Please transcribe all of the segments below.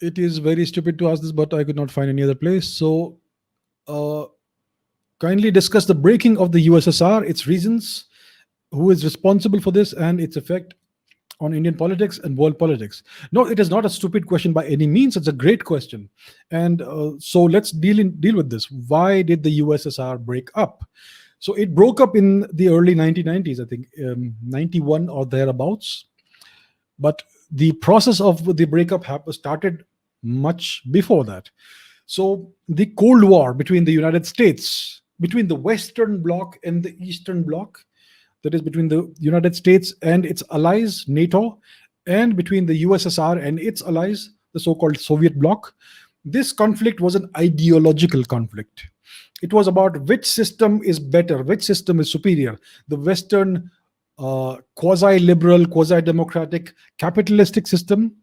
It is very stupid to ask this, but I could not find any other place. So, uh, kindly discuss the breaking of the USSR, its reasons, who is responsible for this, and its effect on Indian politics and world politics. No, it is not a stupid question by any means. It's a great question, and so let's deal with this. Why did the USSR break up? So it broke up in the early 1990s, I think, 91 or thereabouts. But the process of the breakup started much before that. So the Cold War between the United States, between the Western Bloc and the Eastern Bloc, that is between the United States and its allies, NATO, and between the USSR and its allies, the so called Soviet bloc. This conflict was an ideological conflict. It was about which system is better, which system is superior. The Western quasi liberal, quasi democratic, capitalistic system,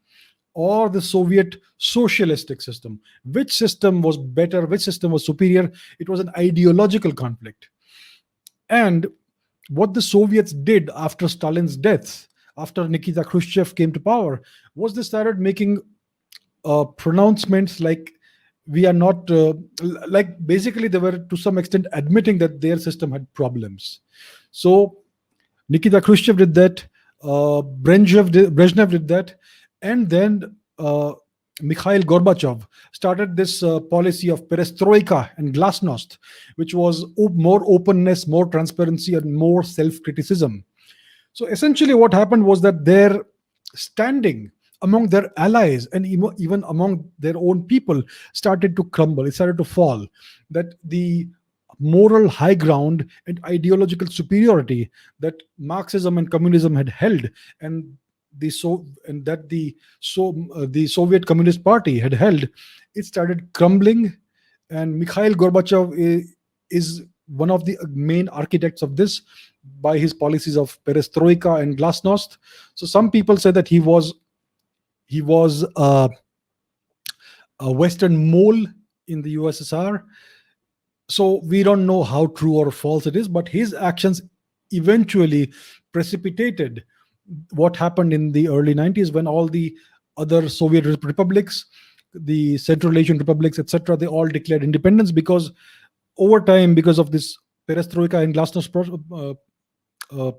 or the Soviet socialistic system. Which system was better, which system was superior? It was an ideological conflict. And what the Soviets did after Stalin's death, after Nikita Khrushchev came to power, was they started making pronouncements like we are not like basically they were to some extent admitting that their system had problems. So Nikita Khrushchev did that, Brezhnev did that, and then Mikhail Gorbachev started this policy of perestroika and glasnost, which was more openness, more transparency, and more self-criticism. So essentially, what happened was that their standing among their allies and even among their own people started to crumble. It started to fall. That the moral high ground and ideological superiority that Marxism and communism had held, and the Soviet Communist Party had held, it started crumbling. And Mikhail Gorbachev is one of the main architects of this by his policies of perestroika and glasnost. So some people say that he was a Western mole in the USSR. So we don't know how true or false it is, but his actions eventually precipitated what happened in the early 90s when all the other Soviet republics, the Central Asian republics, etc., they all declared independence because over time, because of this perestroika and glasnost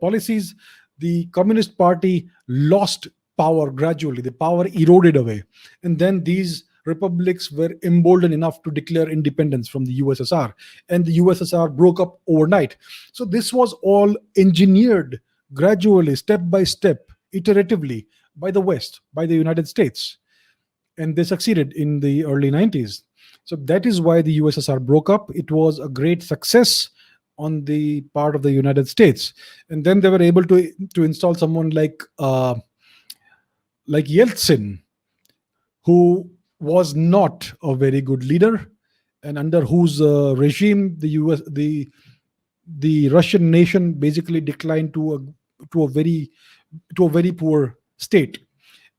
policies, the Communist Party lost power gradually. The power eroded away. And then these republics were emboldened enough to declare independence from the USSR. And the USSR broke up overnight. So this was all engineered gradually, step by step, iteratively by the West, by the United States. And they succeeded in the early 90s. So that is why the USSR broke up. It was a great success on the part of the United States. And then they were able to install someone like Yeltsin, who was not a very good leader, and under whose regime the Russian nation basically declined to a very poor state.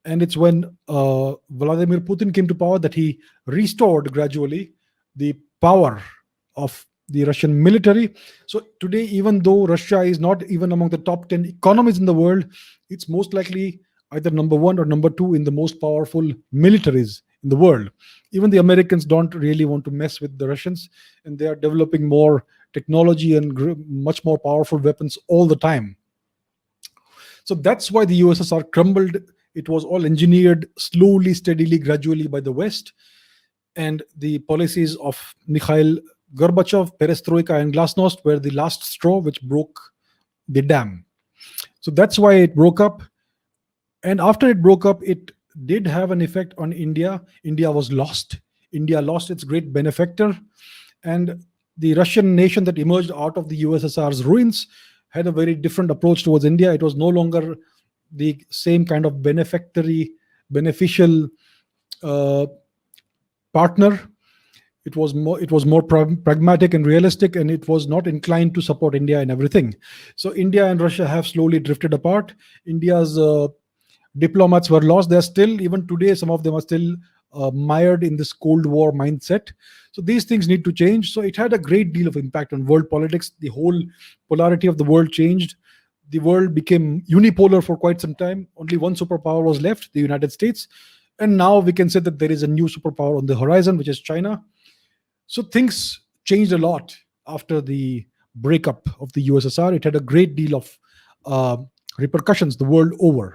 And it's when Vladimir Putin came to power that he restored gradually the power of the Russian military. So today, even though Russia is not even among the top 10 economies in the world, it's most likely either number one or number two in the most powerful militaries in the world. Even the Americans don't really want to mess with the Russians, and they are developing more technology and much more powerful weapons all the time. So that's why the USSR crumbled. It was all engineered slowly, steadily, gradually by the West. And the policies of Mikhail Gorbachev, perestroika, and glasnost were the last straw which broke the dam. So that's why it broke up. And after it broke up, it did have an effect on India. India was lost. India lost its great benefactor. And the Russian nation that emerged out of the USSR's ruins had a very different approach towards India. It was no longer the same kind of beneficial partner. It was more pragmatic and realistic, and it was not inclined to support India in everything. So India and Russia have slowly drifted apart. India's diplomats were lost. They're still, even today, some of them are still mired in this Cold War mindset. So these things need to change. So it had a great deal of impact on world politics. The whole polarity of the world changed. The world became unipolar for quite some time. Only one superpower was left, the United States. And now we can say that there is a new superpower on the horizon, which is China. So things changed a lot after the breakup of the USSR. It had a great deal of uh, repercussions the world over.